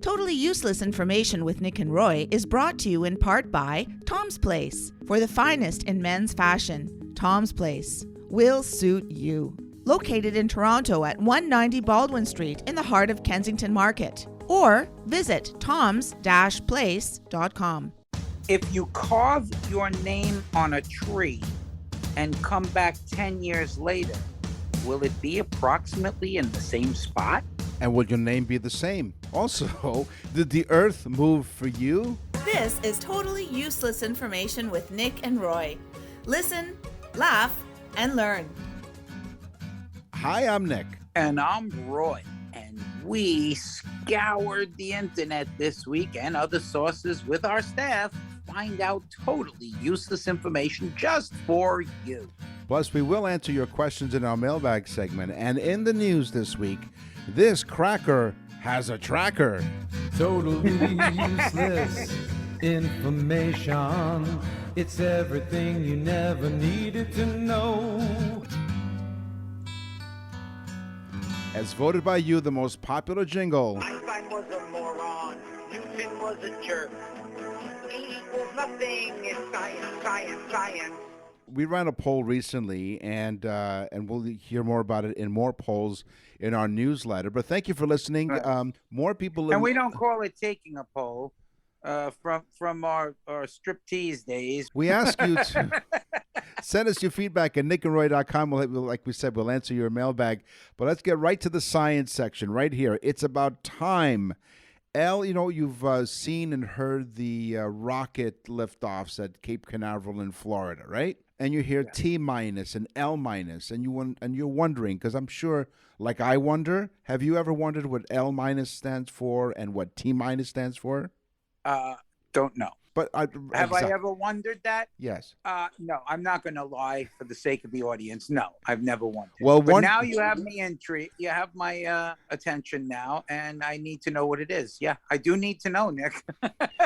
Totally Useless Information with Nick and Roy is brought to you in part by Tom's Place. For the finest in men's fashion, Tom's Place will suit you. Located in Toronto at 190 Baldwin Street in the heart of Kensington Market. Or visit toms-place.com. If you carve your name on a tree and come back 10 years later, will it be approximately in the same spot? And will your name be the same? Also, did the earth move for you? This is Totally Useless Information with Nick and Roy. Listen, laugh, and learn. Hi, I'm Nick. And I'm Roy. And we scoured the internet this week and other sources with our staff to find out totally useless information just for you. Plus, we will answer your questions in our mailbag segment. And in the news this week, this cracker has a tracker. Totally useless information. It's everything you never needed to know. As voted by you, the most popular jingle. Einstein was a moron. Newton was a jerk. E equals nothing. It's science, science, science. We ran a poll recently, and we'll hear more about it in more polls in our newsletter. But thank you for listening. More people... And we don't call it taking a poll from our striptease days. We ask you to send us your feedback at nickandroy.com. Like we said, we'll answer your mailbag. But let's get right to the science section right here. It's about time. Elle, you've seen and heard the rocket liftoffs at Cape Canaveral in Florida, right? And you hear T minus and L minus, and you're wondering, because I'm sure, like I wonder, have you ever wondered what L minus stands for and what T minus stands for? Don't know. But have I ever wondered that? Yes. No, I'm not going to lie for the sake of the audience. No, I've never wondered. Well, but now you have me intrigued. You have my attention now, and I need to know what it is. Yeah, I do need to know, Nick.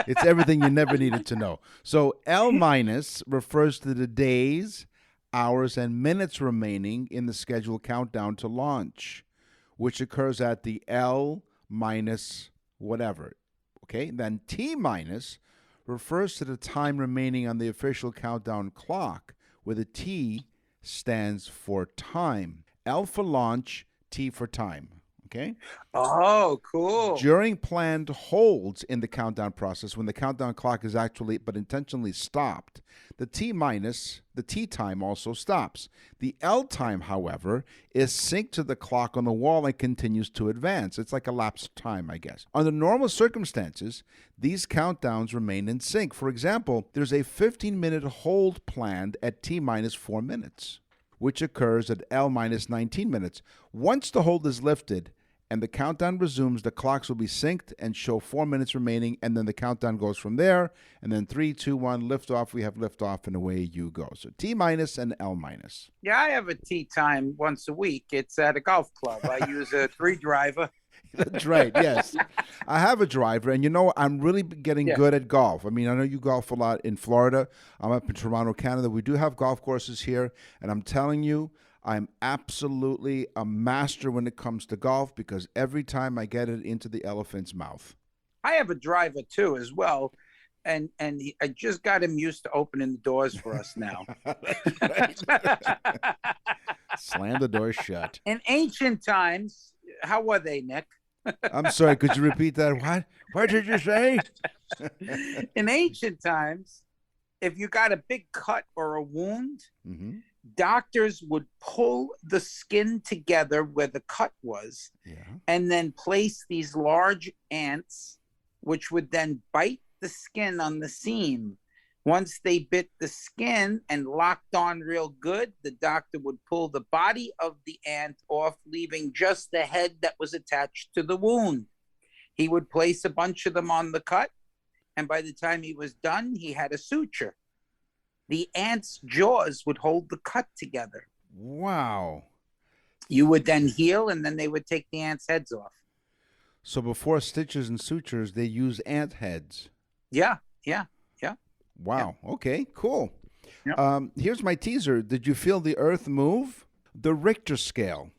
It's everything you never needed to know. So L minus refers to the days, hours, and minutes remaining in the scheduled countdown to launch, which occurs at the L minus whatever. Okay, then T minus refers to the time remaining on the official countdown clock, where the T stands for time. L for launch, T for time. Okay? Oh, cool. During planned holds in the countdown process, when the countdown clock is actually but intentionally stopped, the T time also stops. The L time, however, is synced to the clock on the wall and continues to advance. It's like a lapsed time, I guess. Under normal circumstances, these countdowns remain in sync. For example, there's a 15-minute hold planned at T minus 4 minutes, which occurs at L minus 19 minutes. Once the hold is lifted and the countdown resumes, the clocks will be synced and show 4 minutes remaining, and then the countdown goes from there, and then 3, 2, 1, liftoff. We have liftoff, and away you go. So T minus and L minus. Yeah, I have a tea time once a week. It's at a golf club. I use a 3-driver. That's right, yes. I have a driver, and I'm really getting good at golf. I mean, I know you golf a lot in Florida. I'm up in Toronto, Canada. We do have golf courses here, and I'm telling you, I'm absolutely a master when it comes to golf, because every time I get it into the elephant's mouth. I have a driver, too, as well. And I just got him used to opening the doors for us now. Slam the door shut. In ancient times, how were they, Nick? I'm sorry, could you repeat that? What did you say? In ancient times, if you got a big cut or a wound, doctors would pull the skin together where the cut was, and then place these large ants, which would then bite the skin on the seam. Once they bit the skin and locked on real good, the doctor would pull the body of the ant off, leaving just the head that was attached to the wound. He would place a bunch of them on the cut, and by the time he was done, he had a suture. The ant's jaws would hold the cut together. Wow. You would then heal, and then they would take the ants' heads off. So before stitches and sutures, they use ant heads. Yeah. Wow. Yeah. Okay, cool. Yeah. Here's my teaser. Did you feel the earth move? The Richter scale.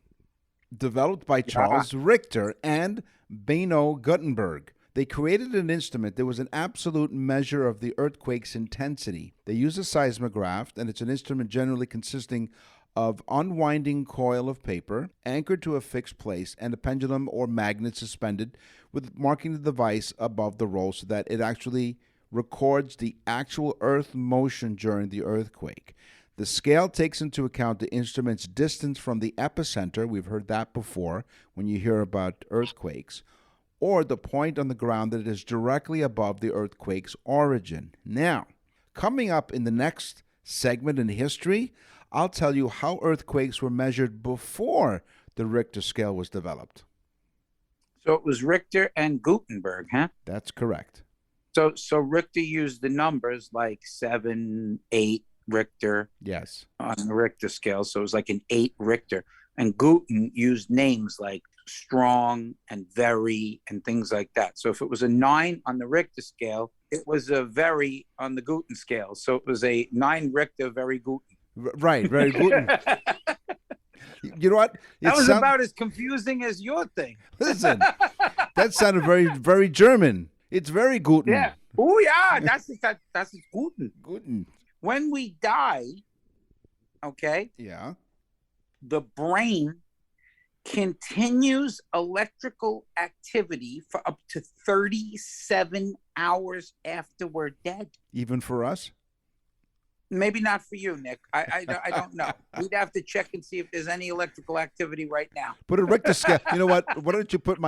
developed by Charles Richter and Benno Gutenberg. They created an instrument that was an absolute measure of the earthquake's intensity. They use a seismograph, and it's an instrument generally consisting of unwinding coil of paper anchored to a fixed place and a pendulum or magnet suspended with marking the device above the roll so that it actually records the actual earth motion during the earthquake. The scale takes into account the instrument's distance from the epicenter. We've heard that before when you hear about earthquakes, or the point on the ground that is directly above the earthquake's origin. Now, coming up in the next segment in history, I'll tell you how earthquakes were measured before the Richter scale was developed. So it was Richter and Gutenberg, huh? That's correct. So Richter used the numbers like 7, 8 Richter. Yes. On the Richter scale. So it was like an 8 Richter. And Guten used names like strong and very and things like that. So if it was a 9 on the Richter scale, it was a very on the Guten scale. So it was a 9 Richter, very Guten. Right, very Guten. You know what? That was about as confusing as your thing. Listen, that sounded very, very German. It's very Guten. Yeah. Oh, yeah. That's Guten. Guten. When we die, okay, Yeah. the brain continues electrical activity for up to 37 hours after we're dead. Even for us? Maybe not for you, Nick. I don't know. We'd have to check and see if there's any electrical activity right now. Put a Richter scale. You know what? Why don't you hook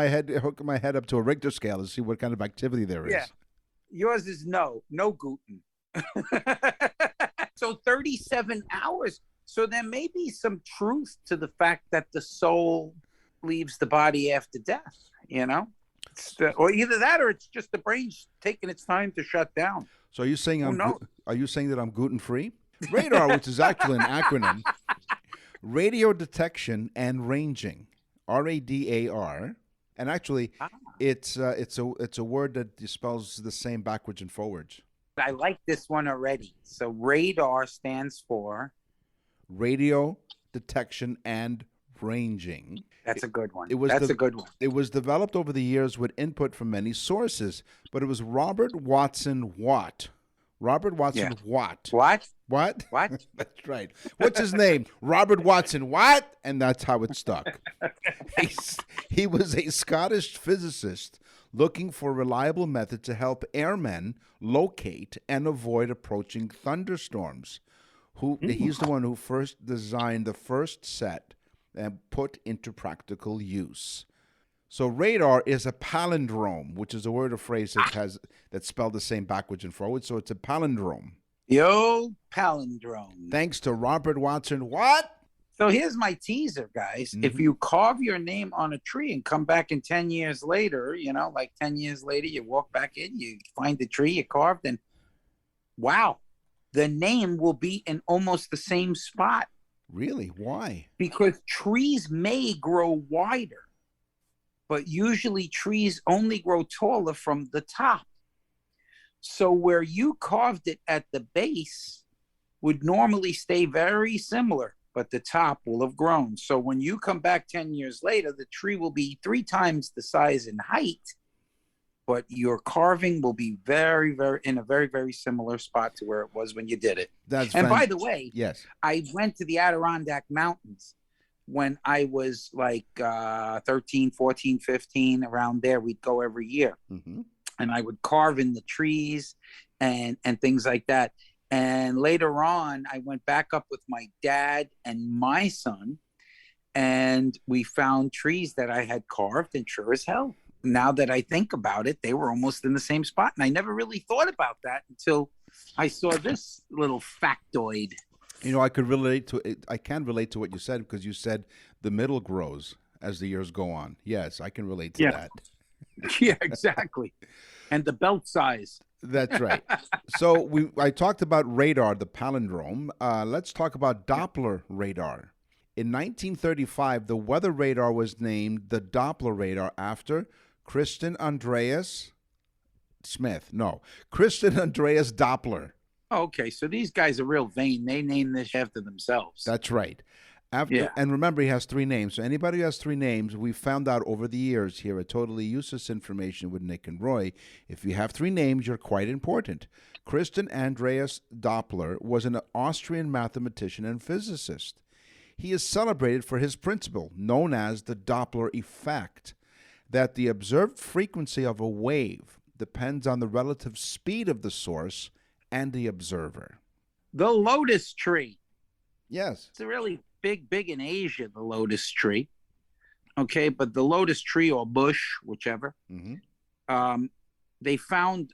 my head up to a Richter scale and see what kind of activity there is? Yeah. Yours is no Guten. So 37 hours. So there may be some truth to the fact that the soul leaves the body after death, you know? Or either that or it's just the brain's taking its time to shut down. So are you saying are you saying that I'm gluten free? Radar, which is actually an acronym, radio detection and ranging, RADAR, and actually it's a word that spells the same backwards and forwards. I like this one already. So radar stands for radio detection and ranging. That's a good one. That's a good one. It was developed over the years with input from many sources, but it was Robert Watson Watt. Robert Watson Watt. What? What? What? That's right. What's his name? Robert Watson Watt, and that's how it stuck. He was a Scottish physicist looking for a reliable method to help airmen locate and avoid approaching thunderstorms. He's the one who first designed the first set and put into practical use. So radar is a palindrome, which is a word or phrase that's spelled the same backwards and forwards. So it's a palindrome. The old palindrome. Thanks to Robert Watson. What? So here's my teaser, guys. Mm-hmm. If you carve your name on a tree and come back in 10 years later, like 10 years later, you walk back in, you find the tree you carved, and wow, the name will be in almost the same spot. Really? Why? Because trees may grow wider, but usually trees only grow taller from the top. So where you carved it at the base would normally stay very similar, but the top will have grown. So when you come back 10 years later, the tree will be 3 times the size and height, but your carving will be very, very in a very, very similar spot to where it was when you did it. By the way, yes, I went to the Adirondack Mountains when I was like 13, 14, 15, around there. We'd go every year. Mm-hmm. And I would carve in the trees and things like that. And later on, I went back up with my dad and my son, and we found trees that I had carved, and sure as hell, now that I think about it, they were almost in the same spot. And I never really thought about that until I saw this little factoid. I could relate to it. I can relate to what you said because you said the middle grows as the years go on. Yes, I can relate to that. Yeah, exactly. And the belt size. That's right. So I talked about radar, the palindrome. Let's talk about Doppler radar. In 1935, the weather radar was named the Doppler radar after Christian Andreas Doppler. Okay, so these guys are real vain. They named this after themselves. That's right. Yeah. And remember, he has 3 names. So anybody who has 3 names, we found out over the years here at Totally Useless Information with Nick and Roy, if you have 3 names, you're quite important. Christian Andreas Doppler was an Austrian mathematician and physicist. He is celebrated for his principle, known as the Doppler effect, that the observed frequency of a wave depends on the relative speed of the source and the observer. The lotus tree. Yes. It's a really big in Asia, the lotus tree. Okay, but the lotus tree or bush, whichever, they found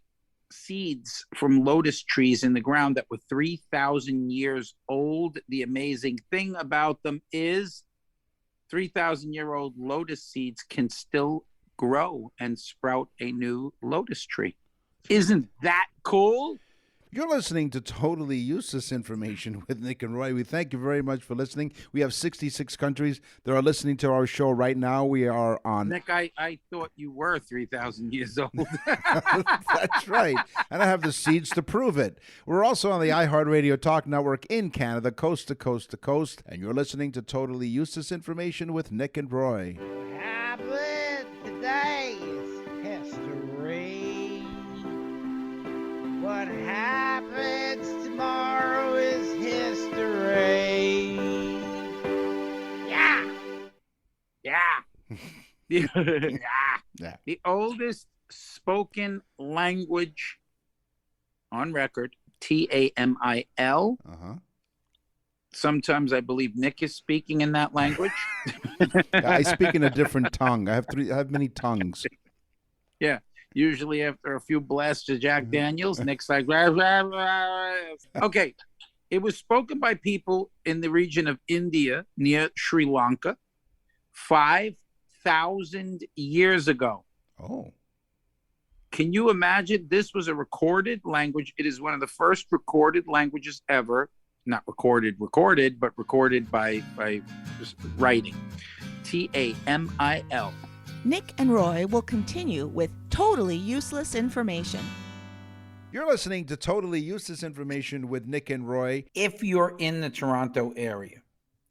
seeds from lotus trees in the ground that were 3,000 years old. The amazing thing about them is 3,000-year-old lotus seeds can still grow and sprout a new lotus tree. Isn't that cool? You're listening to Totally Useless Information with Nick and Roy. We thank you very much for listening. We have 66 countries that are listening to our show right now. We are on... Nick, I thought you were 3,000 years old. That's right. And I have the seeds to prove it. We're also on the iHeartRadio Talk Network in Canada, coast to coast to coast. And you're listening to Totally Useless Information with Nick and Roy. What happened today is history. What happens tomorrow is history. Yeah. The oldest spoken language on record, TAMIL. Sometimes I believe Nick is speaking in that language. I speak in a different tongue. I have many tongues. Yeah. Usually after a few blasts of Jack Daniels, Nick's like, rah, rah, rah. Okay. It was spoken by people in the region of India near Sri Lanka 5,000 years ago. Oh. Can you imagine? This was a recorded language. It is one of the first recorded languages ever. Not recorded, but recorded by writing. TAMIL. Nick and Roy will continue with Totally Useless Information. You're listening to Totally Useless Information with Nick and Roy. If you're in the Toronto area,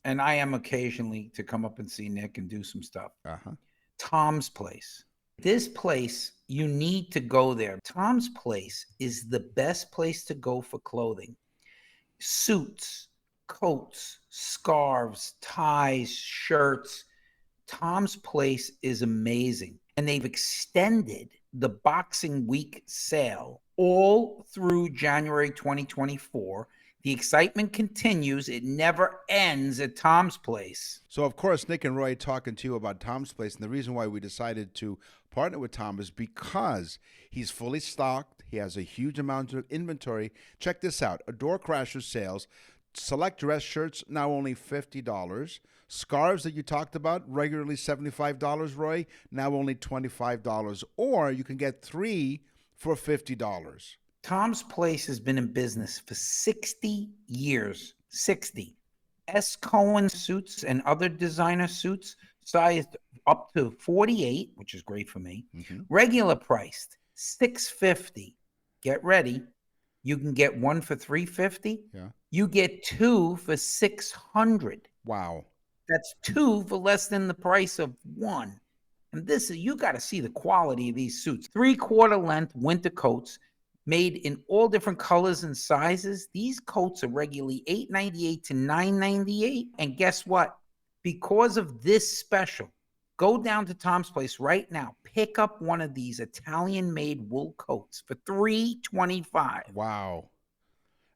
and I am occasionally to come up and see Nick and do some stuff, Tom's Place. This place, you need to go there. Tom's Place is the best place to go for clothing. Suits, coats, scarves, ties, shirts. Tom's Place is amazing. And they've extended the Boxing Week sale all through January 2024. The excitement continues. It never ends at Tom's Place. So, of course, Nick and Roy talking to you about Tom's Place. And the reason why we decided to partner with Tom is because he's fully stocked. He has a huge amount of inventory. Check this out. Adore Crasher sales. Select dress shirts, now only $50. Scarves that you talked about, regularly $75, Roy, now only $25. Or you can get 3 for $50. Tom's Place has been in business for 60 years. 60. S. Cohen suits and other designer suits sized up to 48, which is great for me. Regular priced $650. Get ready. You can get 1 for $350. Yeah. You get 2 for $600. Wow. That's 2 for less than the price of 1. And this is, you got to see the quality of these suits. 3/4 length winter coats made in all different colors and sizes. These coats are regularly $8.98 to $9.98. And guess what? Because of this special, go down to Tom's Place right now. Pick up one of these Italian-made wool coats for $325. Wow.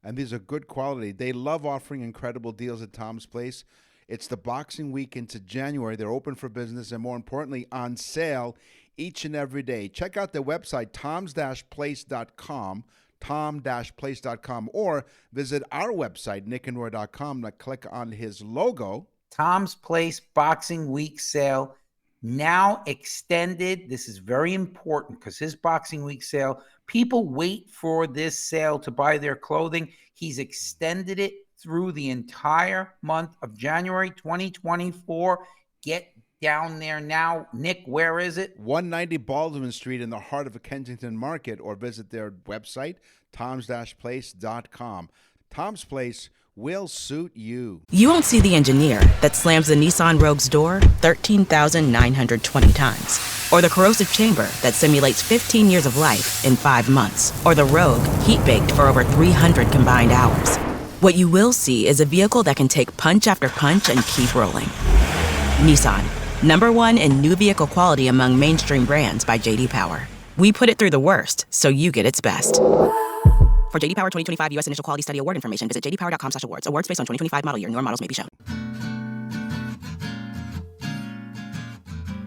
And these are good quality. They love offering incredible deals at Tom's Place. It's the Boxing Week into January. They're open for business and, more importantly, on sale each and every day. Check out their website, toms-place.com, tom-place.com, or visit our website, nickandroy.com, and click on his logo. Tom's Place Boxing Week sale now extended. This is very important because his Boxing Week sale, people wait for this sale to buy their clothing. He's extended it through the entire month of January 2024. Get down there now. Nick, where is it? 190 Baldwin Street in the heart of a Kensington Market, or visit their website, toms-place.com. Tom's Place, will suit you. You won't see the engineer that slams the Nissan Rogue's door 13,920 times. Or the corrosive chamber that simulates 15 years of life in 5 months. Or the Rogue heat-baked for over 300 combined hours. What you will see is a vehicle that can take punch after punch and keep rolling. Nissan, #1 in new vehicle quality among mainstream brands by J.D. Power. We put it through the worst, so you get its best. For J.D. Power 2025 U.S. Initial Quality Study Award information, visit jdpower.com/awards. Awards based on 2025 model year. Newer models may be shown.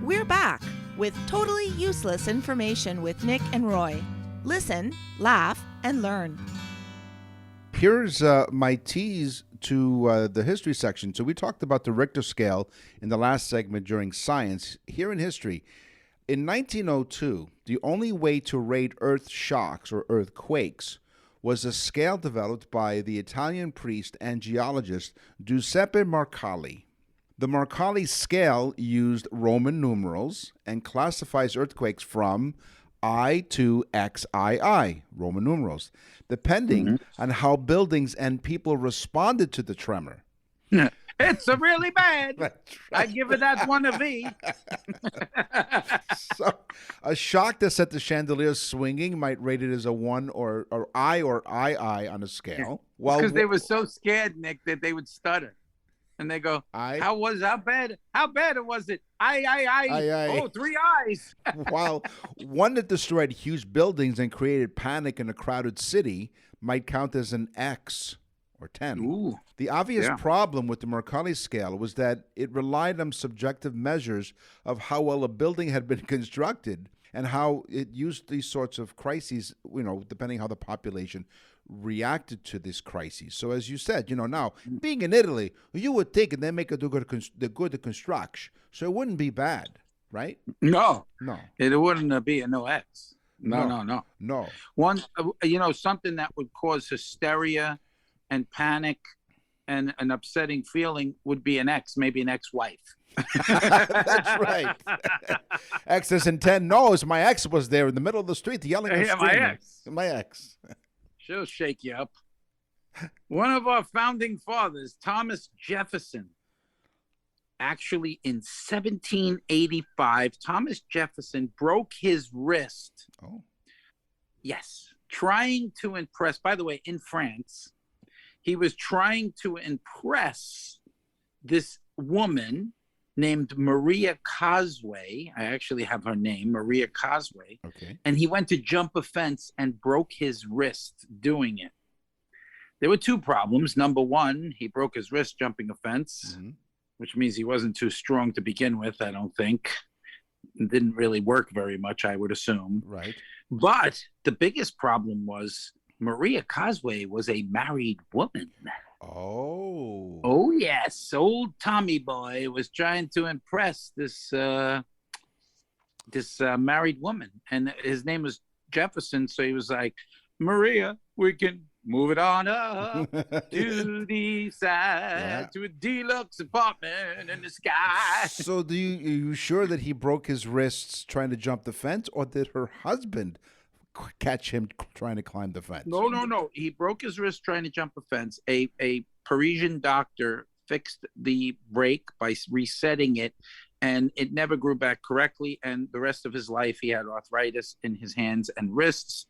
We're back with totally useless information with Nick and Roy. Listen, laugh, and learn. Here's my tease to the history section. So we talked about the Richter scale in the last segment during science. Here in history, in 1902, the only way to rate earth shocks or earthquakes was a scale developed by the Italian priest and geologist Giuseppe Marcalli. The Marcalli scale used Roman numerals and classifies earthquakes from I to XII, Roman numerals, depending on how buildings and people responded to the tremor. It's a really bad. That's right. I give it that one a V. So, a shock that set the chandelier swinging might rate it as a 1 or I or II on a scale. Because they were so scared, Nick, that they would stutter. And they go, how bad was it? I. Oh, 3 eyes. While one that destroyed huge buildings and created panic in a crowded city might count as an X or 10. Ooh. The obvious problem with the Mercalli scale was that it relied on subjective measures of how well a building had been constructed and how it used these sorts of crises, depending how the population reacted to this crisis. So as you said, now being in Italy, you would think and they make a good construction, so it wouldn't be bad, right? No, it wouldn't be a no X. No. One, something that would cause hysteria and panic and an upsetting feeling would be an X, maybe an ex-wife. That's right. X isn't 10. No, it's my ex was there in the middle of the street yelling and screaming. My ex. She'll shake you up. One of our founding fathers, Thomas Jefferson, actually in 1785, Thomas Jefferson broke his wrist. Oh. Yes. Trying to impress, by the way, in France, he was trying to impress this woman named Maria Cosway. I actually have her name, Maria Cosway. Okay. And he went to jump a fence and broke his wrist doing it. There were 2 problems. Number 1, he broke his wrist jumping a fence, which means he wasn't too strong to begin with, I don't think. It didn't really work very much, I would assume. Right. But the biggest problem was Maria Cosway was a married woman. Oh, yes. Old Tommy boy was trying to impress this married woman. And his name was Jefferson. So he was like, Maria, we can move it on up to the side to a deluxe apartment in the sky. So are you sure that he broke his wrists trying to jump the fence, or did her husband catch him trying to climb the fence? No. He broke his wrist trying to jump a fence. A Parisian doctor fixed the break by resetting it, and it never grew back correctly. And the rest of his life, he had arthritis in his hands and wrists,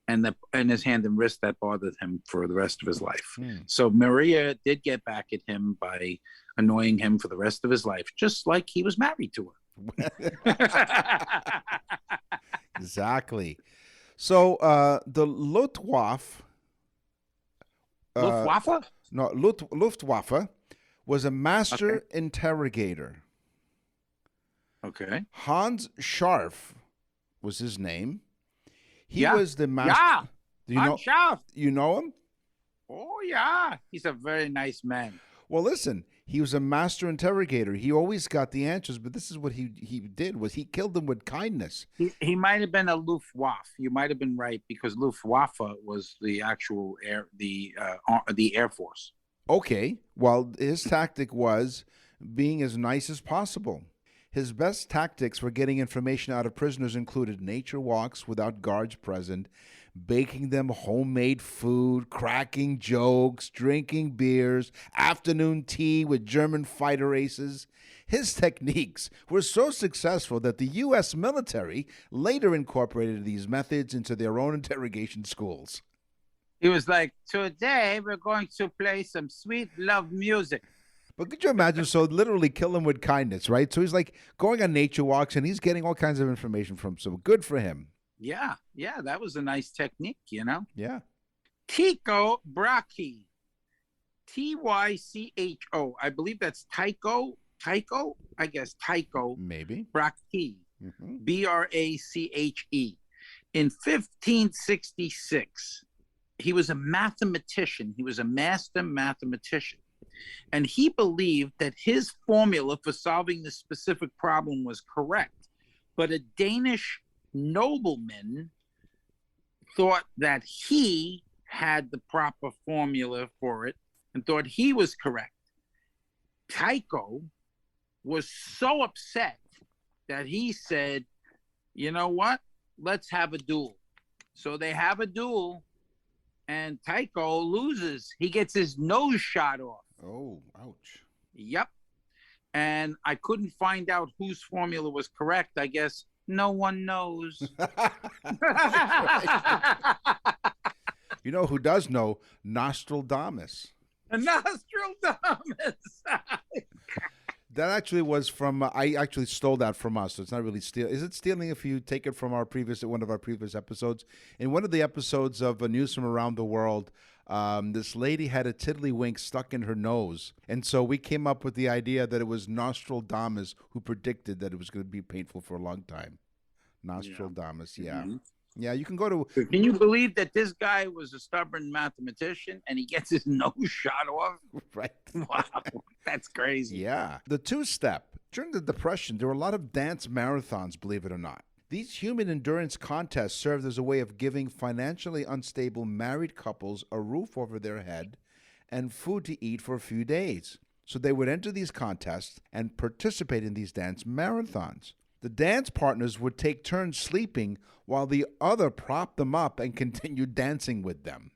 and his hand and wrist that bothered him for the rest of his life. So Maria did get back at him by annoying him for the rest of his life, just like he was married to her. Exactly. So the Luftwaffe. Luftwaffe? No, Luftwaffe was a master interrogator. Okay. Hans Scharf was his name. He was the master. Yeah. Do you know? Scharf. You know him? Oh yeah, he's a very nice man. Well, listen, he was a master interrogator. He always got the answers, but this is what he did, was he killed them with kindness. He might have been a Luftwaffe. You might have been right, because Luftwaffe was the actual Air Force. Okay. Well, his tactic was being as nice as possible. His best tactics for getting information out of prisoners included nature walks without guards present, baking them homemade food, cracking jokes, drinking beers, afternoon tea with German fighter aces. His techniques were so successful that the U.S. military later incorporated these methods into their own interrogation schools. He was like, today we're going to play some sweet love music. But could you imagine? So literally kill him with kindness, right? So he's like going on nature walks and he's getting all kinds of information from. So good for him. Yeah, that was a nice technique, Yeah. Tycho Brahe. Tycho. I believe that's Tycho. I guess Tycho. Maybe. Brahe. Mm-hmm. Brache. In 1566, he was a mathematician. He was a master mathematician. And he believed that his formula for solving this specific problem was correct. But a Danish nobleman thought that he had the proper formula for it and thought he was correct. Tycho was so upset that he said, you know what? Let's have a duel. So they have a duel, and Tycho loses. He gets his nose shot off. Oh, ouch. Yep. And I couldn't find out whose formula was correct. I guess no one knows. You know who does know? Nostradamus. Nostradamus. That actually was from, I actually stole that from us, so it's not really steal. Is it stealing if you take it from one of our previous episodes? In one of the episodes of News from Around the World, this lady had a tiddlywink stuck in her nose. And so we came up with the idea that it was Nostradamus who predicted that it was going to be painful for a long time. Nostradamus, yeah. Mm-hmm. Yeah, you can go to... Can you believe that this guy was a stubborn mathematician and he gets his nose shot off? Right. Wow, that's crazy. Yeah. The two-step. During the Depression, there were a lot of dance marathons, believe it or not. These human endurance contests served as a way of giving financially unstable married couples a roof over their head and food to eat for a few days. So they would enter these contests and participate in these dance marathons. The dance partners would take turns sleeping while the other propped them up and continued dancing with them.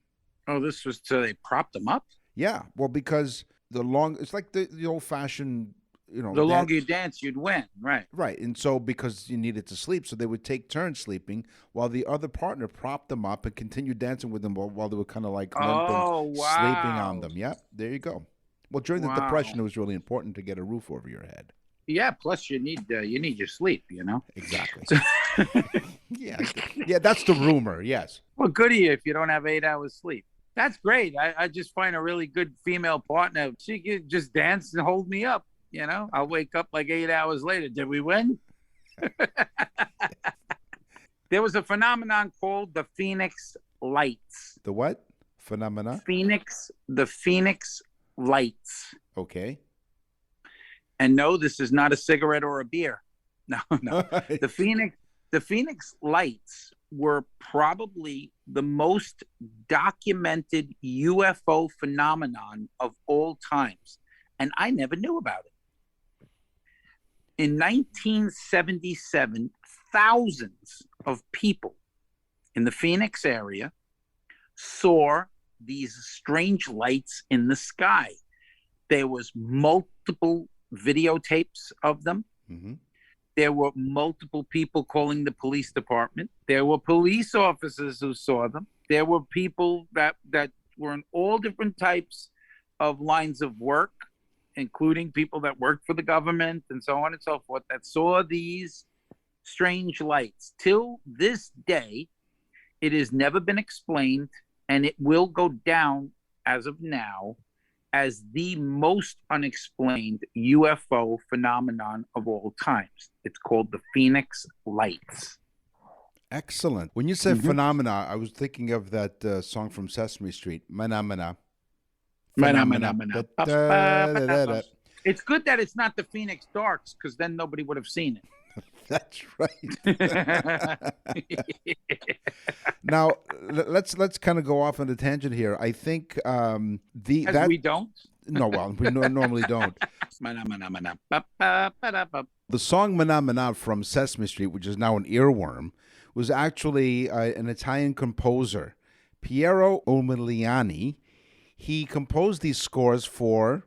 Oh, this was so they propped them up? Yeah, well, because it's like the old-fashioned, the longer you dance, you'd win, right? Right, and so because you needed to sleep, so they would take turns sleeping while the other partner propped them up and continued dancing with them while they were kind of like sleeping on them. Yep, there you go. Well, during the Depression, it was really important to get a roof over your head. Yeah, plus you need your sleep, Exactly. Yeah, that's the rumor, yes. Well, good of you if you don't have 8 hours sleep. That's great. I just find a really good female partner. She could just dance and hold me up, I'll wake up like 8 hours later. Did we win? There was a phenomenon called the Phoenix Lights. The what? Phenomena? The Phoenix Lights. Okay. And no, this is not a cigarette or a beer. No. The Phoenix Lights were probably the most documented UFO phenomenon of all times. And I never knew about it. In 1977, thousands of people in the Phoenix area saw these strange lights in the sky. There was multiple videotapes of them. Mm-hmm. There were multiple people calling the police department. There were police officers who saw them. There were people that were in all different types of lines of work, including people that worked for the government and so on and so forth, that saw these strange lights. Till this day, it has never been explained, and it will go down as of now as the most unexplained UFO phenomenon of all times. It's called the Phoenix Lights. Excellent. When you said phenomena, I was thinking of that song from Sesame Street, Phenomena. It's good that it's not the Phoenix Darks, because then nobody would have seen it. That's right. Now let's kind of go off on a tangent here. I think we don't. No, well, we normally don't. The song Mana Mana from Sesame Street, which is now an earworm, was actually an Italian composer, Piero Umiliani. He composed these scores for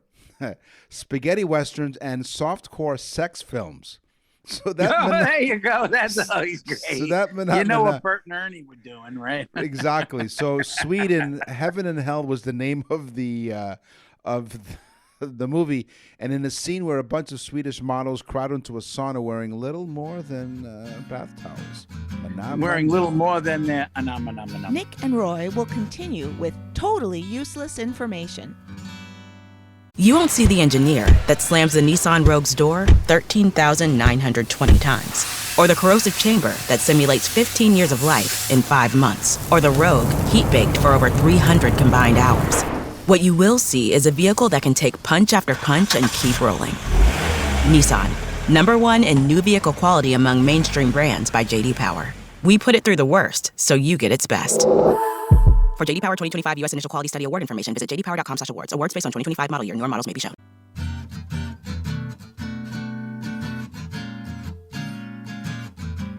spaghetti westerns and softcore sex films. So that there you go. That's always great. So that you know what Bert and Ernie were doing, right? Exactly. So Sweden, Heaven and Hell was the name of the movie, and in a scene where a bunch of Swedish models crowd into a sauna wearing little more than bath towels. Wearing little more than their Nick and Roy will continue with totally useless information. You won't see the engineer that slams the Nissan Rogue's door 13,920 times, or the corrosive chamber that simulates 15 years of life in 5 months, or the Rogue heat-baked for over 300 combined hours. What you will see is a vehicle that can take punch after punch and keep rolling. Nissan, #1 in new vehicle quality among mainstream brands by J.D. Power. We put it through the worst, so you get its best. For J.D. Power 2025 U.S. Initial Quality Study Award information, visit jdpower.com/awards. Awards based on 2025 model year. Newer models may be shown.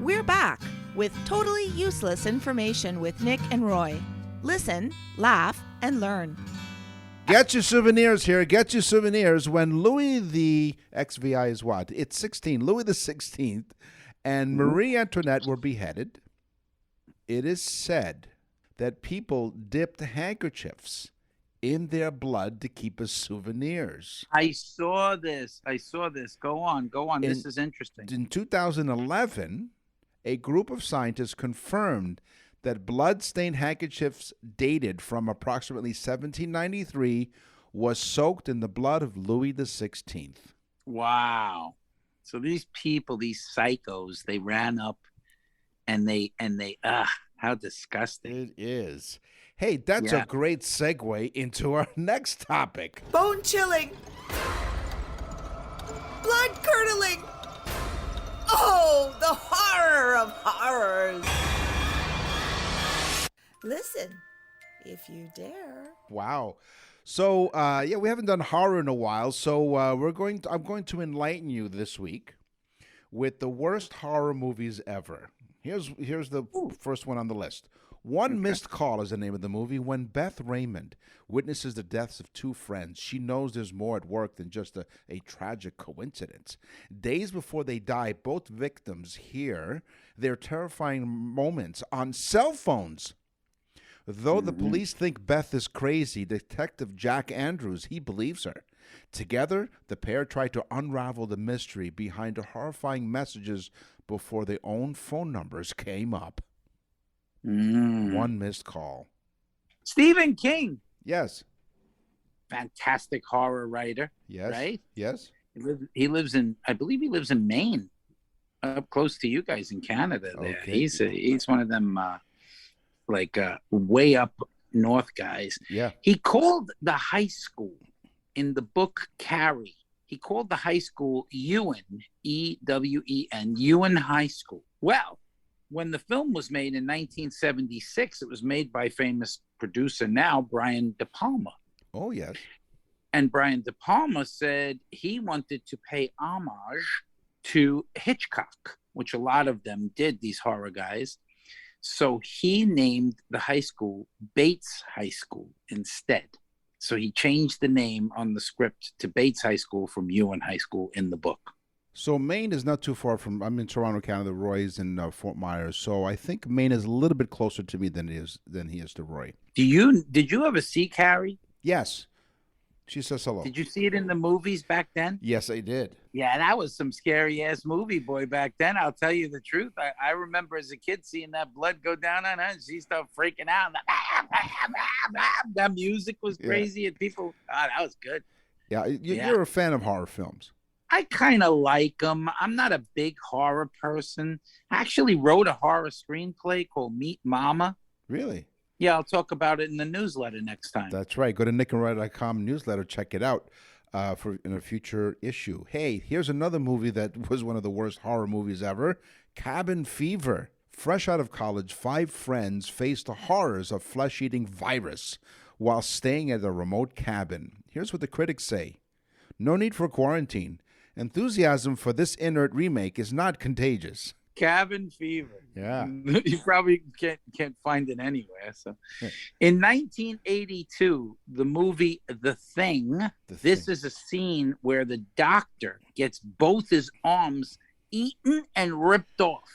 We're back with totally useless information with Nick and Roy. Listen, laugh, and learn. Get your souvenirs here. Get your souvenirs. When Louis the XVI is what? It's 16. Louis the 16th and Marie Antoinette were beheaded. It is said that people dipped handkerchiefs in their blood to keep as souvenirs. I saw this. Go on. This is interesting. In 2011, a group of scientists confirmed that blood-stained handkerchiefs dated from approximately 1793 was soaked in the blood of Louis XVI. Wow. So these people, these psychos, they ran up and they how disgusting. It is. Hey, that's a great segue into our next topic. Bone chilling. Blood curdling. Oh, the horror of horrors. Listen, if you dare. Wow. So, we haven't done horror in a while, so I'm going to enlighten you this week with the worst horror movies ever. Here's the first one on the list. One Missed Call is the name of the movie. When Beth Raymond witnesses the deaths of two friends, she knows there's more at work than just a tragic coincidence. Days before they die, both victims hear their terrifying moments on cell phones. Though the police think Beth is crazy, Detective Jack Andrews, he believes her. Together, the pair try to unravel the mystery behind the horrifying messages before their own phone numbers came up. One Missed Call. Stephen King. Yes. Fantastic horror writer. Yes. Right? Yes. He lives in, I believe he lives in Maine, up close to you guys in Canada there. Okay. He's one of them way up north guys. Yeah. He called the high school in the book Carrie. He called the high school Ewen, E-W-E-N, Ewen High School. Well, when the film was made in 1976, it was made by famous producer now, Brian De Palma. Oh, yes. And Brian De Palma said he wanted to pay homage to Hitchcock, which a lot of them did, these horror guys. So he named the high school Bates High School instead. So he changed the name on the script to Bates High School from Ewen High School in the book. So Maine is not too far from, I'm in Toronto, Canada. Roy's in Fort Myers. So I think Maine is a little bit closer to me than he is to Roy. Did you ever see Carrie? Yes. She says hello. Did you see it in the movies back then? Yes, I did. Yeah, that was some scary-ass movie, boy, back then. I'll tell you the truth. I remember as a kid seeing that blood go down on her, and she started freaking out. That music was crazy, and people, that was good. Yeah, you're a fan of horror films. I kind of like them. I'm not a big horror person. I actually wrote a horror screenplay called Meet Mama. Really? Yeah, I'll talk about it in the newsletter next time. That's right. Go to nickandroy.com newsletter. Check it out in a future issue. Hey, here's another movie that was one of the worst horror movies ever. Cabin Fever. Fresh out of college, 5 friends face the horrors of flesh-eating virus while staying at a remote cabin. Here's what the critics say. No need for quarantine. Enthusiasm for this inert remake is not contagious. Cabin Fever. Yeah. You probably can't find it anywhere. So, in 1982, the movie The Thing. This is a scene where the doctor gets both his arms eaten and ripped off.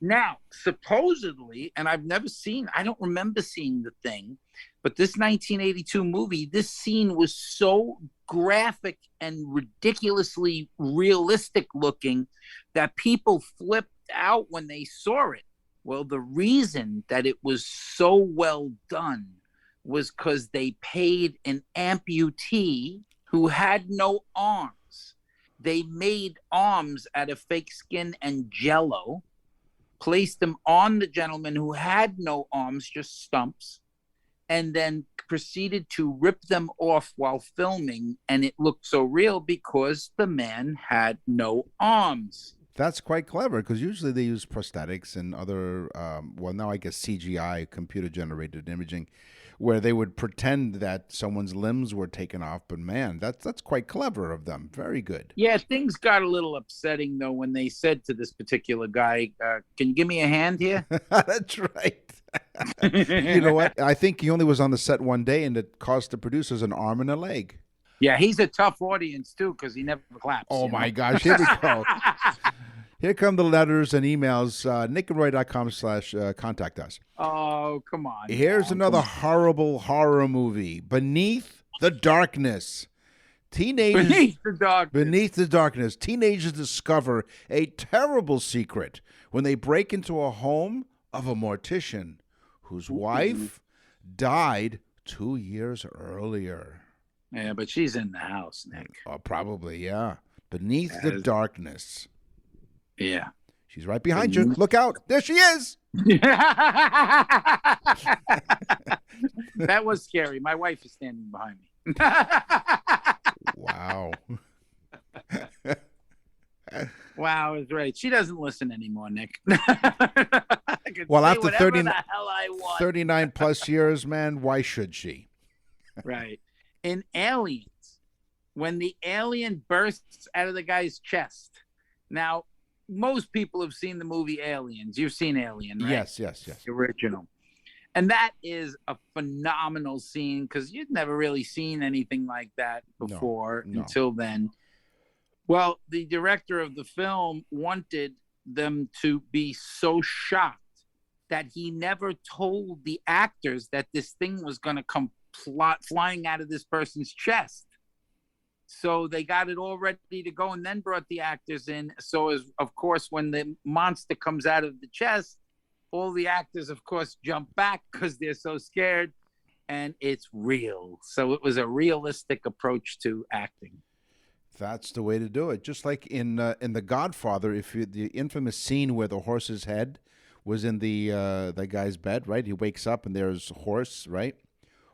Now, supposedly, and I don't remember seeing The Thing, but this 1982 movie, this scene was so graphic and ridiculously realistic looking that people flipped out when they saw it. Well, the reason that it was so well done was because they paid an amputee who had no arms. They made arms out of fake skin and jello, placed them on the gentleman who had no arms, just stumps, and then proceeded to rip them off while filming. And it looked so real because the man had no arms. That's quite clever, because usually they use prosthetics and other, now I guess CGI, computer-generated imaging, where they would pretend that someone's limbs were taken off. But man, that's quite clever of them. Very good. Yeah, things got a little upsetting, though, when they said to this particular guy, can you give me a hand here? That's right. You know what? I think he only was on the set one day, and it cost the producers an arm and a leg. Yeah, he's a tough audience, too, because he never claps. Oh, my gosh. Here we go. Here come the letters and emails. nickandroy.com/contact us. Oh, come on. Here's another horrible horror movie. Beneath the Darkness. Beneath the Darkness. Teenagers discover a terrible secret when they break into a home of a mortician whose wife died 2 years earlier. Yeah, but she's in the house, Nick. Oh, probably, yeah. Beneath the Darkness. Yeah. She's right behind you. Look out. There she is. That was scary. My wife is standing behind me. Wow. Wow, it's right. She doesn't listen anymore, Nick. Well, after 39 plus years, man, why should she? Right. In Aliens, when the alien bursts out of the guy's chest. Now, most people have seen the movie Aliens. You've seen Alien, right? Yes. The original. And that is a phenomenal scene because you'd never really seen anything like that before until then. Well, the director of the film wanted them to be so shocked that he never told the actors that this thing was going to come flying out of this person's chest. So they got it all ready to go and then brought the actors in. So, of course, when the monster comes out of the chest, all the actors, of course, jump back because they're so scared. And it's real. So it was a realistic approach to acting. That's the way to do it. Just like in The Godfather, the infamous scene where the horse's head was in the guy's bed, right? He wakes up and there's a horse, right?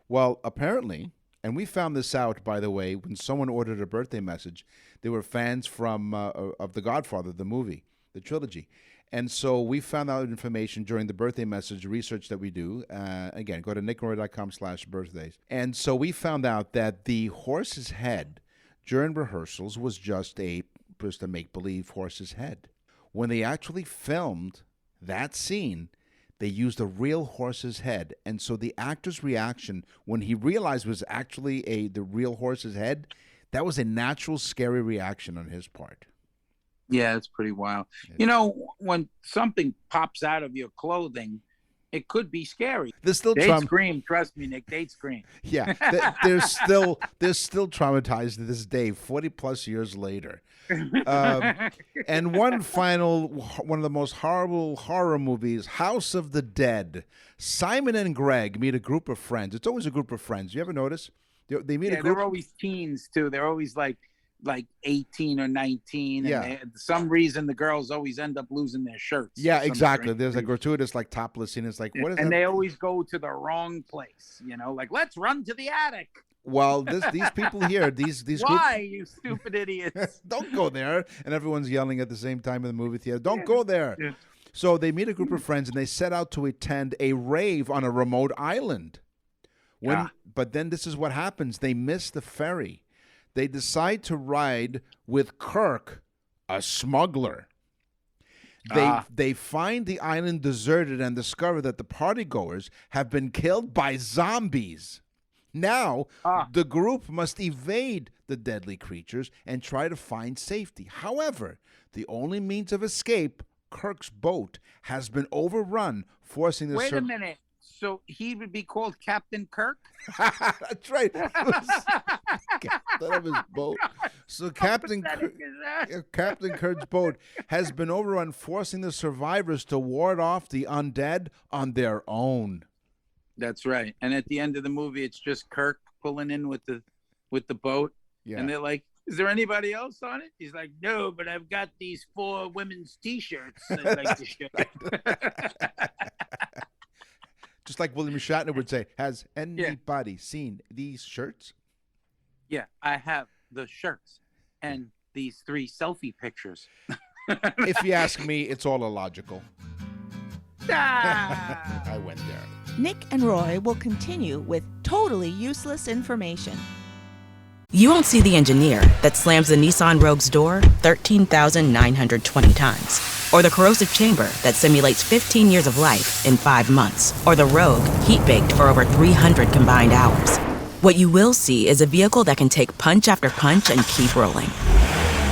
Well, apparently... And we found this out, by the way, when someone ordered a birthday message. They were fans of The Godfather, the movie, the trilogy. And so we found out information during the birthday message research that we do. Again, go to nickandroy.com/birthdays. And so we found out that the horse's head during rehearsals was just a make-believe horse's head. When they actually filmed that scene, they used a real horse's head, and so the actor's reaction when he realized it was actually the real horse's head, that was a natural, scary reaction on his part. Yeah, it's pretty wild. You know, when something pops out of your clothing, it could be scary. They'd scream. Trust me, Nick. They'd scream. Yeah, they're still traumatized to this day, 40 plus years later. And one of the most horrible horror movies, House of the Dead. Simon and Greg meet a group of friends. It's always a group of friends. You ever notice? They meet a group. They're always teens too. They're always like 18 or 19. Yeah. And for some reason, the girls always end up losing their shirts. Yeah, exactly. There's a gratuitous topless scene. It's like, what is that? And they always go to the wrong place. Like, let's run to the attic. Well, these people here, these why, you stupid idiots? Don't go there. And everyone's yelling at the same time in the movie theater. Don't go there. Yeah. So they meet a group of friends and they set out to attend a rave on a remote island. But then this is what happens. They miss the ferry. they decide to ride with Kirk, a smuggler. They find the island deserted and discover that the partygoers have been killed by zombies. Now, the group must evade the deadly creatures and try to find safety. However, the only means of escape, Kirk's boat, has been overrun, forcing the... Wait a minute. So he would be called Captain Kirk? That's right. Captain of his boat. So Captain Kirk's boat has been overrun, forcing the survivors to ward off the undead on their own. That's right. And at the end of the movie, it's just Kirk pulling in with the boat. Yeah. And they're like, is there anybody else on it? He's like, no, but I've got these 4 women's T-shirts I'd like to show. Just like William Shatner would say, has anybody seen these shirts? Yeah, I have the shirts and these 3 selfie pictures. If you ask me, it's all illogical. I went there. Nick and Roy will continue with totally useless information. You won't see the engineer that slams the Nissan Rogue's door 13,920 times. Or the corrosive chamber that simulates 15 years of life in 5 months. Or the Rogue heat-baked for over 300 combined hours. What you will see is a vehicle that can take punch after punch and keep rolling.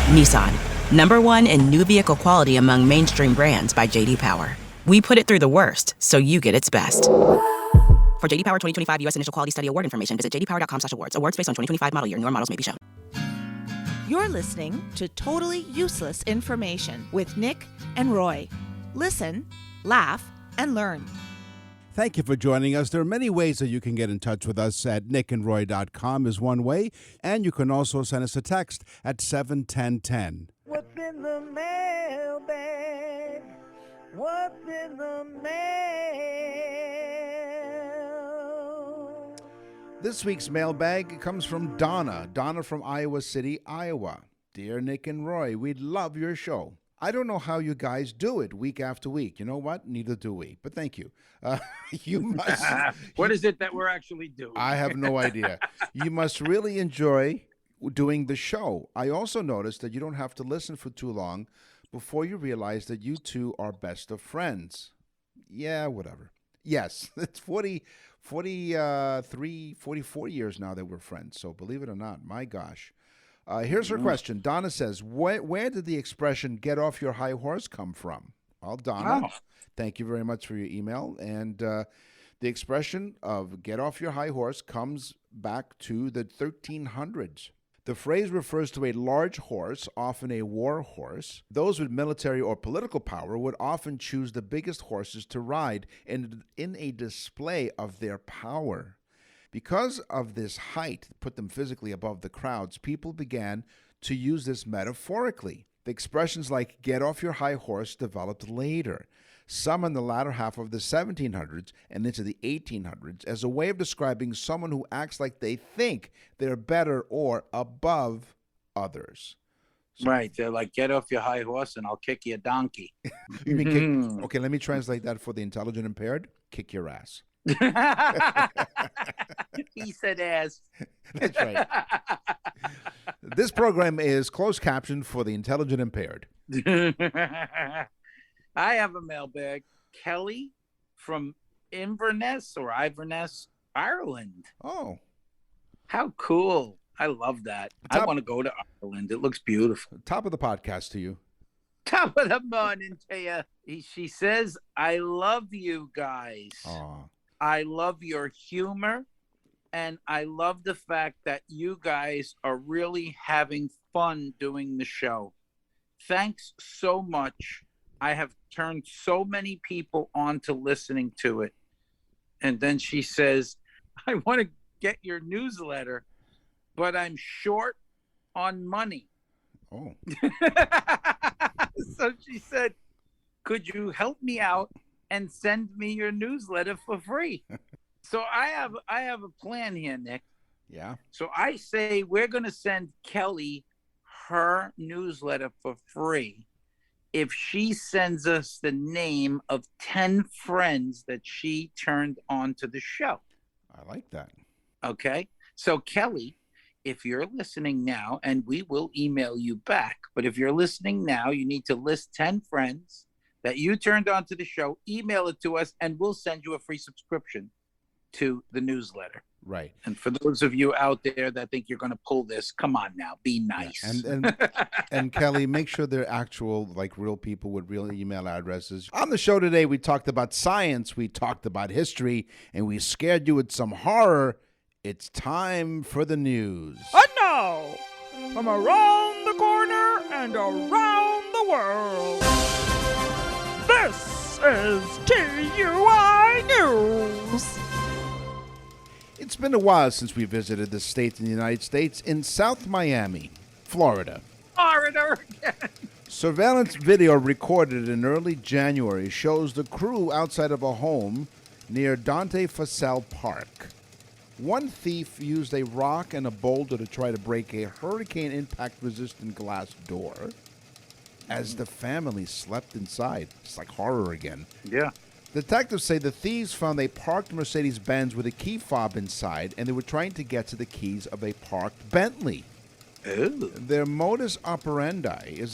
Nissan, #1 in new vehicle quality among mainstream brands by J.D. Power. We put it through the worst, so you get its best. For J.D. Power 2025 U.S. Initial Quality Study Award information, visit jdpower.com/awards. Awards based on 2025 model year. Newer models may be shown. You're listening to Totally Useless Information with Nick and Roy. Listen, laugh, and learn. Thank you for joining us. There are many ways that you can get in touch with us. At nickandroy.com is one way, and you can also send us a text at 71010. What's in the mailbag? What's in the mail? This week's mailbag comes from Donna. Donna from Iowa City, Iowa. Dear Nick and Roy, we love your show. I don't know how you guys do it week after week. You know what? Neither do we. But thank you. You must. What is it that we're actually doing? I have no idea. You must really enjoy doing the show. I also noticed that you don't have to listen for too long before you realize that you two are best of friends. Yeah, whatever. Yes, it's 44 years now that we're friends. So believe it or not, my gosh. Here's her question. Donna says, where did the expression "get off your high horse" come from? Well, Donna, thank you very much for your email. And the expression of "get off your high horse" comes back to the 1300s. The phrase refers to a large horse, often a war horse. Those with military or political power would often choose the biggest horses to ride in a display of their power. Because of this height, put them physically above the crowds, people began to use this metaphorically. The expressions like "get off your high horse" developed later, some in the latter half of the 1700s and into the 1800s, as a way of describing someone who acts like they think they're better or above others. So, right. They're like, get off your high horse and I'll kick you a donkey. You mean kick? Okay, let me translate that for the intelligent impaired. Kick your ass. He said ass. That's right. This program is closed captioned for the intelligent impaired. I have a mailbag. Kelly from Inverness, Ireland. Oh. How cool. I love that. I want to go to Ireland. It looks beautiful. Top of the podcast to you. Top of the morning to you. She says, I love you guys. Aww. I love your humor. And I love the fact that you guys are really having fun doing the show. Thanks so much. I have turned so many people on to listening to it. And then she says, I want to get your newsletter, but I'm short on money. Oh. So she said, could you help me out and send me your newsletter for free? So I have a plan here, Nick. Yeah. So I say we're going to send Kelly her newsletter for free if she sends us the name of 10 friends that she turned on to the show. I like that. Okay. So Kelly, if you're listening now, and we will email you back, but if you're listening now, you need to list 10 friends that you turned on to the show, email it to us, and we'll send you a free subscription to the newsletter. Right. And for those of you out there that think you're going to pull this, come on now, be nice. Yeah. And Kelly, make sure they're actual, like real people with real email addresses. On the show today, we talked about science, we talked about history, and we scared you with some horror. It's time for the news. And now, from around the corner and around the world, this is TUI News. It's been a while since we visited the state in the United States in South Miami, Florida. Florida again. Surveillance video recorded in early January shows the crew outside of a home near Dante Fasel Park. One thief used a rock and a boulder to try to break a hurricane impact-resistant glass door as the family slept inside. It's like horror again. Yeah. Detectives say the thieves found a parked Mercedes-Benz with a key fob inside, and they were trying to get to the keys of a parked Bentley. Ooh. Their modus operandi is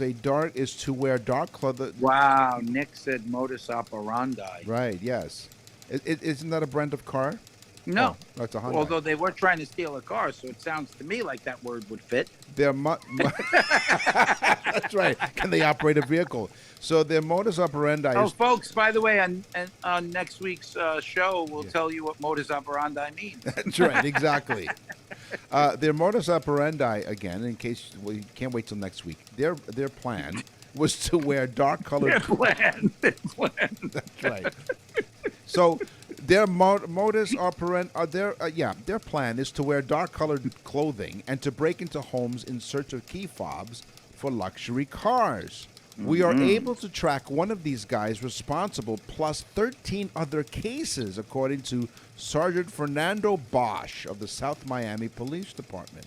to wear dark clothing. Wow, Nick said modus operandi. Right, yes. Isn't that a brand of car? No. Oh, that's a Hyundai. Although they were trying to steal a car, so it sounds to me like that word would fit. That's right. Can they operate a vehicle? So their modus operandi Oh, is... folks, by the way, on next week's show, we'll tell you what modus operandi means. That's right, exactly. Their modus operandi, again, in case we can't wait till next week, their plan was to wear dark-colored... Their plan. That's right. So their modus operandi, their plan is to wear dark-colored clothing and to break into homes in search of key fobs for luxury cars. We are able to track one of these guys responsible, plus 13 other cases, according to Sergeant Fernando Bosch of the South Miami Police Department.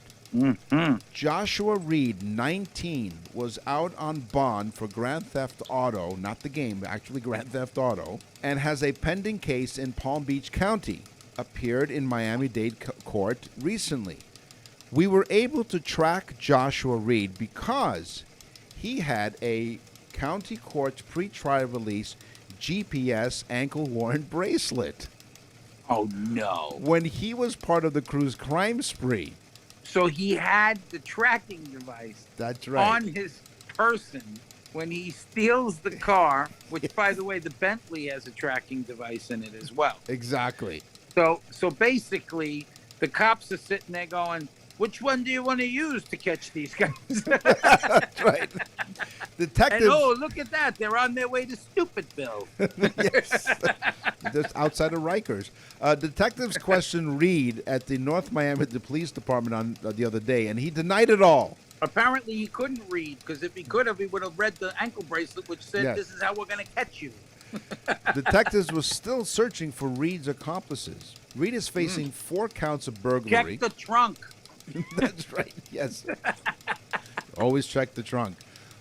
Joshua Reed, 19, was out on bond for Grand Theft Auto, not the game, actually Grand Theft Auto, and has a pending case in Palm Beach County, appeared in Miami-Dade court recently. We were able to track Joshua Reed because he had a county court pre-trial release GPS ankle warrant bracelet. Oh, no. When he was part of the crew's crime spree. So he had the tracking device That's right. on his person when he steals the car, which, by the way, the Bentley has a tracking device in it as well. Exactly. So basically, the cops are sitting there going, which one do you want to use to catch these guys? That's right. Detectives. And oh, look at that. They're on their way to Stupidville. Yes. Just outside of Rikers. Detectives questioned Reed at the North Miami Police Department on the other day, and he denied it all. Apparently, he couldn't read, because if he could have, he would have read the ankle bracelet, which said, Yes. This is how we're going to catch you. Detectives were still searching for Reed's accomplices. Reed is facing 4 counts of burglary. Check the trunk. That's right, yes. Always check the trunk.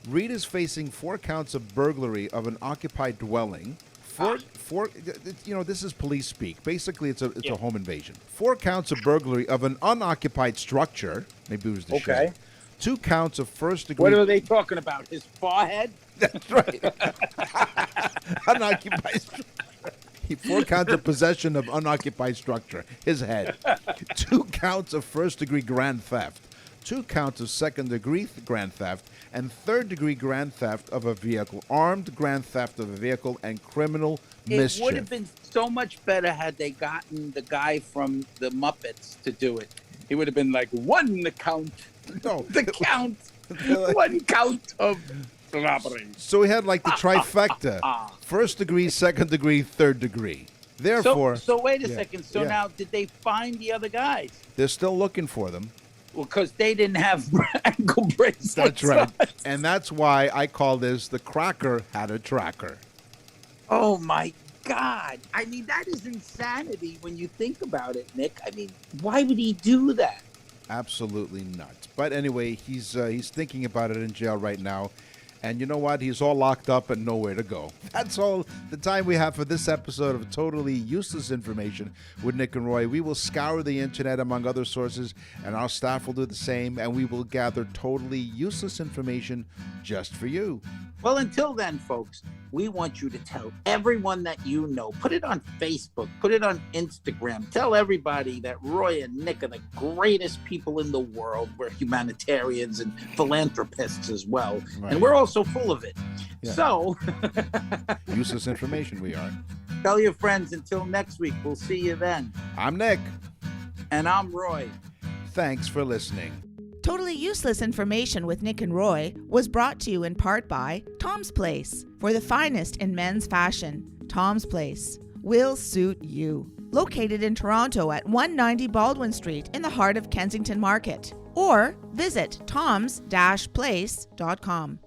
Reed is facing 4 counts of burglary of an occupied dwelling. This is police speak. Basically, it's a home invasion. 4 counts of burglary of an unoccupied structure. Maybe it was the shed. 2 counts of first degree. What are they talking about? His forehead? That's right. Unoccupied structure. 4 counts of possession of unoccupied structure. His head. 2 counts of first-degree grand theft. 2 counts of second-degree grand theft. And third-degree grand theft of a vehicle. Armed grand theft of a vehicle and criminal mischief. It would have been so much better had they gotten the guy from the Muppets to do it. He would have been like, 1 count. No. The count. 1 count of robbery. So we had like the trifecta. First degree, second degree, third degree. Therefore... So wait a second. So now, did they find the other guys? They're still looking for them. Well, because they didn't have ankle bracelets. That's right. And that's why I call this the cracker had a tracker. Oh, my God. I mean, that is insanity when you think about it, Nick. I mean, why would he do that? Absolutely nuts. But anyway, he's thinking about it in jail right now. And you know what? He's all locked up and nowhere to go. That's all the time we have for this episode of Totally Useless Information with Nick and Roy. We will scour the internet among other sources, and our staff will do the same, and we will gather totally useless information just for you. Well, until then, folks, we want you to tell everyone that you know. Put it on Facebook. Put it on Instagram. Tell everybody that Roy and Nick are the greatest people in the world. We're humanitarians and philanthropists as well. Right. And we're also full of it. Yeah. So, useless information we are. Tell your friends. Until next week. We'll see you then. I'm Nick. And I'm Roy. Thanks for listening. Totally Useless Information with Nick and Roy was brought to you in part by Tom's Place. For the finest in men's fashion, Tom's Place will suit you. Located in Toronto at 190 Baldwin Street in the heart of Kensington Market. Or visit toms-place.com.